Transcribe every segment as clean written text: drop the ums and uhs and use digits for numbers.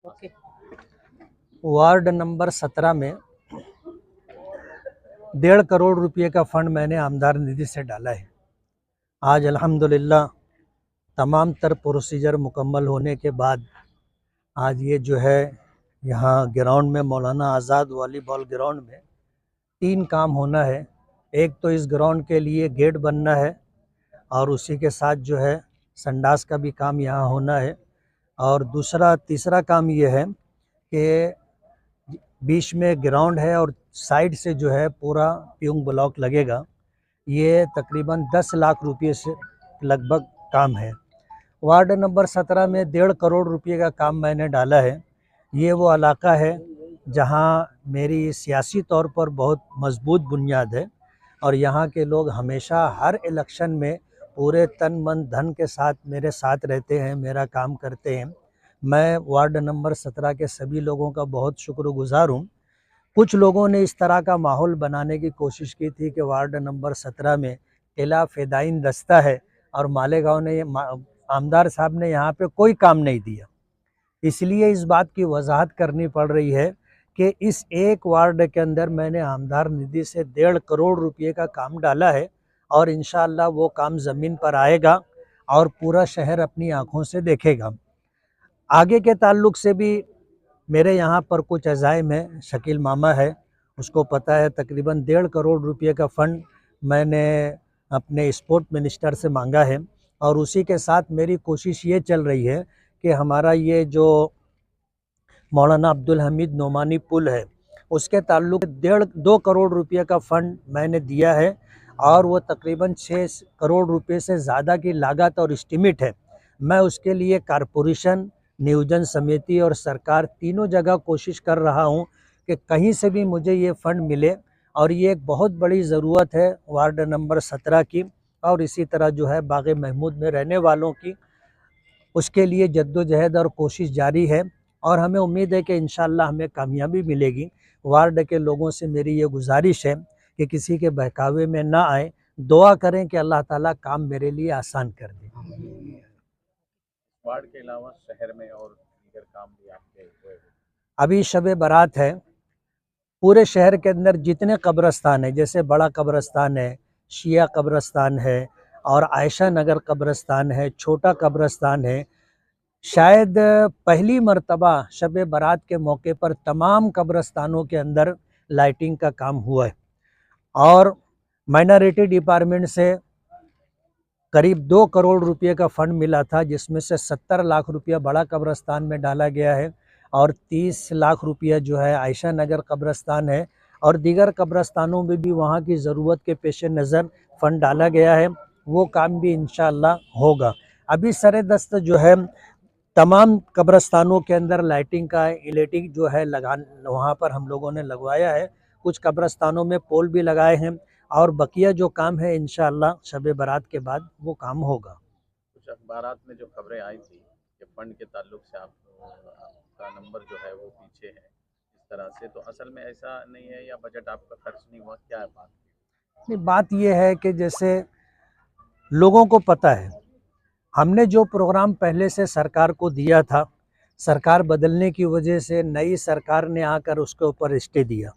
Okay. Ward number 17 में 1.5 करोड़ रुपए का फंड मैंने आमदार निधि से डाला है। आज अल्हम्दुलिल्लाह तमाम तर प्रोसीजर मुकम्मल होने के बाद आज ये जो है यहाँ ग्राउंड में मौलाना आज़ाद वॉलीबॉल ग्राउंड में 3 काम होना है। एक तो इस ग्राउंड के लिए गेट बनना है और उसी के साथ जो है संडास का भी काम यहाँ होना है। और तीसरा काम ये है कि बीच में ग्राउंड है और साइड से जो है पूरा प्यूंग ब्लॉक लगेगा। ये तकरीबन 10 लाख रुपये से लगभग काम है। वार्ड नंबर 17 में 1.5 करोड़ रुपये का काम मैंने डाला है। ये वो इलाका है जहाँ मेरी सियासी तौर पर बहुत मजबूत बुनियाद है और यहाँ के लोग हमेशा हर इलेक्शन में पूरे तन मन धन के साथ मेरे साथ रहते हैं, मेरा काम करते हैं। मैं वार्ड नंबर 17 के सभी लोगों का बहुत शुक्रगुजार हूँ। कुछ लोगों ने इस तरह का माहौल बनाने की कोशिश की थी कि वार्ड नंबर 17 में किला फ़िदायीन दस्ता है और मालेगांव ने आमदार साहब ने यहाँ पे कोई काम नहीं दिया। इसलिए इस बात की वजाहत करनी पड़ रही है कि इस एक वार्ड के अंदर मैंने आमदार निधि से 1.5 करोड़ रुपये का काम डाला है और इंशाअल्लाह वो काम ज़मीन पर आएगा और पूरा शहर अपनी आँखों से देखेगा। आगे के ताल्लुक से भी मेरे यहाँ पर कुछ अज़ाइम है। शकील मामा है, उसको पता है, तकरीबन 1.5 करोड़ रुपये का फ़ंड मैंने अपने स्पोर्ट मिनिस्टर से मांगा है और उसी के साथ मेरी कोशिश ये चल रही है कि हमारा ये जो मौलाना अब्दुल हमीद नोमानी पुल है उसके ताल्लुक 2 करोड़ रुपये का फ़ंड मैंने दिया है और वो तकरीबन 6 करोड़ रुपये से ज़्यादा की लागत और एस्टीमेट है। मैं उसके लिए कारपोरेशन, नियोजन समिति और सरकार तीनों जगह कोशिश कर रहा हूं कि कहीं से भी मुझे ये फ़ंड मिले और ये एक बहुत बड़ी ज़रूरत है वार्ड नंबर 17 की और इसी तरह जो है बाग़ महमूद में रहने वालों की। उसके लिए जद्दोजहद और कोशिश जारी है और हमें उम्मीद है कि इंशाअल्लाह हमें कामयाबी मिलेगी। वार्ड के लोगों से मेरी ये गुजारिश है कि किसी के बहकावे में ना आए, दुआ करें कि अल्लाह ताला काम मेरे लिए आसान कर दे। वार्ड के अलावा शहर में और दीगर काम भी आपके हुए हैं? अभी शब बारात है, पूरे शहर के अंदर जितने कब्रस्तान है, जैसे बड़ा कब्रस्तान है, शिया कब्रस्तान है और आयशा नगर कब्रस्तान है, छोटा कब्रस्तान है, शायद पहली मर्तबा शब बारात के मौके पर तमाम कब्रस्तानों के अंदर लाइटिंग का काम हुआ है और माइनॉरिटी डिपार्टमेंट से करीब 2 करोड़ रुपए का फ़ंड मिला था, जिसमें से 70 लाख रुपया बड़ा कब्रस्तान में डाला गया है और 30 लाख रुपया जो है आयशा नगर कब्रस्तान है और दीगर कब्रस्तानों में भी वहाँ की ज़रूरत के पेश नज़र फ़ंड डाला गया है। वो काम भी इंशाअल्लाह होगा। अभी सरे दस्त जो है तमाम कब्रस्तानों के अंदर लाइटिंग का इलेक्ट्रिक जो है वहाँ पर हम लोगों ने लगवाया है। कुछ कब्रस्तानों में पोल भी लगाए हैं और बकिया जो काम है इंशाअल्लाह शब बारात के बाद वो काम होगा। कुछ अखबारात में जो खबरें आई थी कि फंड के ताल्लुक से आपका नंबर जो है वो पीछे है इस तरह से, तो असल में ऐसा नहीं है या बजट आपका खर्च नहीं हुआ, क्या है बात? नहीं, बात ये है कि जैसे लोगों को पता है, हमने जो प्रोग्राम पहले से सरकार को दिया था, सरकार बदलने की वजह से नई सरकार ने आकर उसके ऊपर स्टे दिया।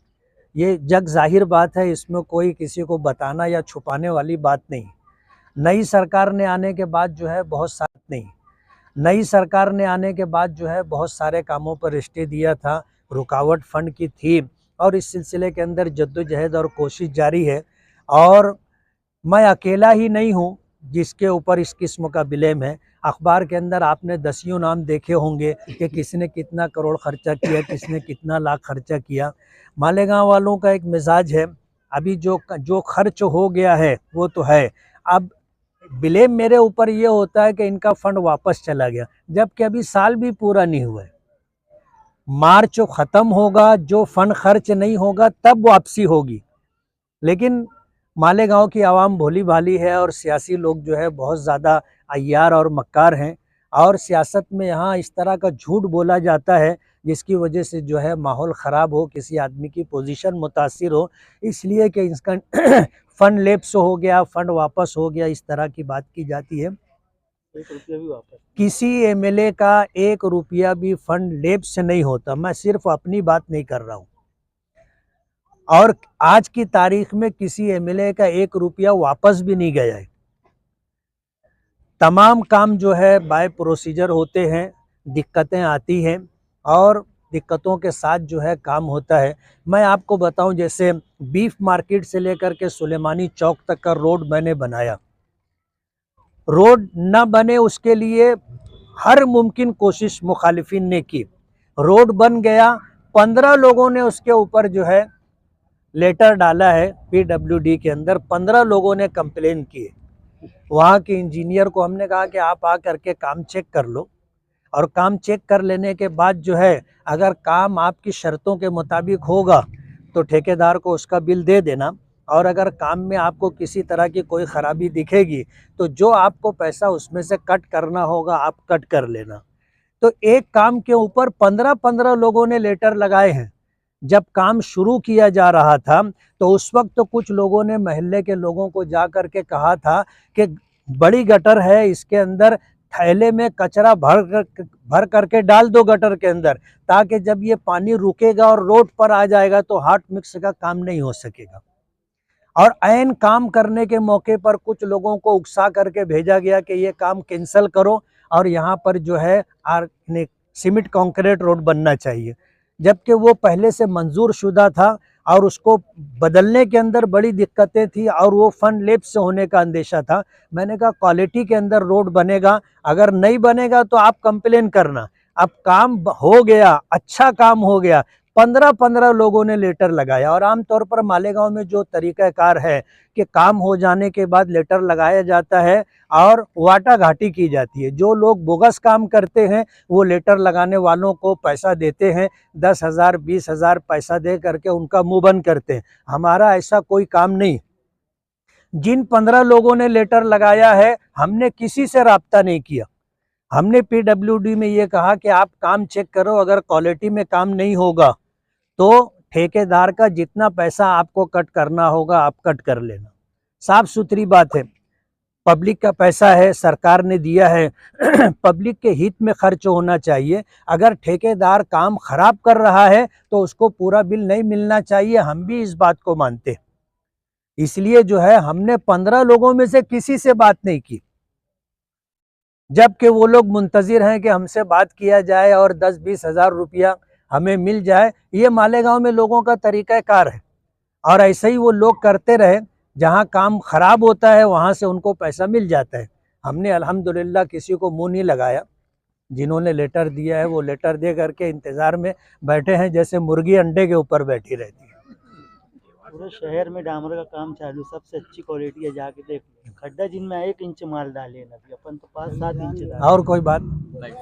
ये जग ज़ाहिर बात है, इसमें कोई किसी को बताना या छुपाने वाली बात नहीं। नई सरकार ने आने के बाद जो है नई सरकार ने आने के बाद जो है बहुत सारे कामों पर स्टे दिया था, रुकावट फंड की थी और इस सिलसिले के अंदर जद्दोजहद और कोशिश जारी है और मैं अकेला ही नहीं हूँ जिसके ऊपर इस किस्म का ब्लेम है। अखबार के अंदर आपने दसियों नाम देखे होंगे कि किसने कितना करोड़ खर्चा किया, किसने कितना लाख खर्चा किया। मालेगांव वालों का एक मिजाज है, अभी जो खर्च हो गया है वो तो है, अब ब्लेम मेरे ऊपर ये होता है कि इनका फंड वापस चला गया, जबकि अभी साल भी पूरा नहीं हुआ है। मार्च ख़त्म होगा, जो फंड खर्च नहीं होगा तब वापसी होगी। लेकिन मालेगांव की आवाम भोली भाली है और सियासी लोग जो है बहुत ज़्यादा अय्यार और मक्कार हैं और सियासत में यहाँ इस तरह का झूठ बोला जाता है जिसकी वजह से जो है माहौल ख़राब हो, किसी आदमी की पोजीशन मुतासिर हो, इसलिए कि इसका फ़ंड लेप्स हो गया, फ़ंड वापस हो गया, इस तरह की बात की जाती है। 1 रुपया भी वापस। किसी एमएलए का 1 रुपया भी फंड लेब से नहीं होता। मैं सिर्फ अपनी बात नहीं कर रहा हूँ, और आज की तारीख में किसी एमएलए का 1 रुपया वापस भी नहीं गया है। तमाम काम जो है बाय प्रोसीजर होते हैं, दिक्कतें आती हैं और दिक्कतों के साथ जो है काम होता है। मैं आपको बताऊं, जैसे बीफ मार्केट से लेकर के सुलेमानी चौक तक का रोड मैंने बनाया। रोड न बने उसके लिए हर मुमकिन कोशिश मुखालिफिन ने की। रोड बन गया, 15 लोगों ने उसके ऊपर जो है लेटर डाला है पीडब्ल्यूडी के अंदर, 15 लोगों ने कंप्लेन की है। वहाँ के इंजीनियर को हमने कहा कि आप आ करके काम चेक कर लो, और काम चेक कर लेने के बाद जो है अगर काम आपकी शर्तों के मुताबिक होगा तो ठेकेदार को उसका बिल दे देना, और अगर काम में आपको किसी तरह की कोई ख़राबी दिखेगी तो जो आपको पैसा उसमें से कट करना होगा आप कट कर लेना। तो एक काम के ऊपर 15-15 लोगों ने लेटर लगाए हैं। जब काम शुरू किया जा रहा था तो उस वक्त तो कुछ लोगों ने महल्ले के लोगों को जा कर के कहा था कि बड़ी गटर है, इसके अंदर थैले में कचरा भर करके डाल दो गटर के अंदर, ताकि जब ये पानी रुकेगा और रोड पर आ जाएगा तो हॉट मिक्स का काम नहीं हो सकेगा। और ऐन काम करने के मौके पर कुछ लोगों को उकसा करके भेजा गया कि ये काम कैंसिल करो और यहाँ पर जो है सीमेंट कंक्रीट रोड बनना चाहिए, जबकि वो पहले से मंजूर शुदा था और उसको बदलने के अंदर बड़ी दिक्कतें थी और वो फंड लेब से होने का अंदेशा था। मैंने कहा क्वालिटी के अंदर रोड बनेगा, अगर नहीं बनेगा तो आप कंप्लेन करना। अब काम हो गया, अच्छा काम हो गया, 15-15 लोगों ने लेटर लगाया। और आमतौर पर मालेगांव में जो तरीक़ाकार है कि काम हो जाने के बाद लेटर लगाया जाता है और वाटा घाटी की जाती है। जो लोग बोगस काम करते हैं वो लेटर लगाने वालों को पैसा देते हैं, 10,000 20,000 पैसा दे करके उनका मुंह बंद करते हैं। हमारा ऐसा कोई काम नहीं। जिन 15 लोगों ने लेटर लगाया है हमने किसी से राब्ता नहीं किया। हमने पीडब्ल्यूडी में ये कहा कि आप काम चेक करो, अगर क्वालिटी में काम नहीं होगा तो ठेकेदार का जितना पैसा आपको कट करना होगा आप कट कर लेना। साफ सुथरी बात है, पब्लिक का पैसा है, सरकार ने दिया है, पब्लिक के हित में खर्च होना चाहिए। अगर ठेकेदार काम खराब कर रहा है तो उसको पूरा बिल नहीं मिलना चाहिए, हम भी इस बात को मानते। इसलिए जो है हमने 15 लोगों में से किसी से बात नहीं की, जबकि वो लोग मुंतजिर हैं कि हमसे बात किया जाए और 10-20 हज़ार रुपया हमें मिल जाए। ये मालेगांव में लोगों का तरीक़ाकार है और ऐसे ही वो लोग करते रहे। जहाँ काम खराब होता है वहाँ से उनको पैसा मिल जाता है। हमने अल्हम्दुलिल्लाह किसी को मुंह नहीं लगाया। जिन्होंने लेटर दिया है वो लेटर दे करके इंतज़ार में बैठे हैं, जैसे मुर्गी अंडे के ऊपर बैठी रहती है। पूरे शहर में डामर का काम चालू, सबसे अच्छी क्वालिटी है, जाके देख लो। खड्डा जिनमें 1 इंच माल डाले, अभी अपन तो 5-7 इंच डाले। और कोई बात नहीं।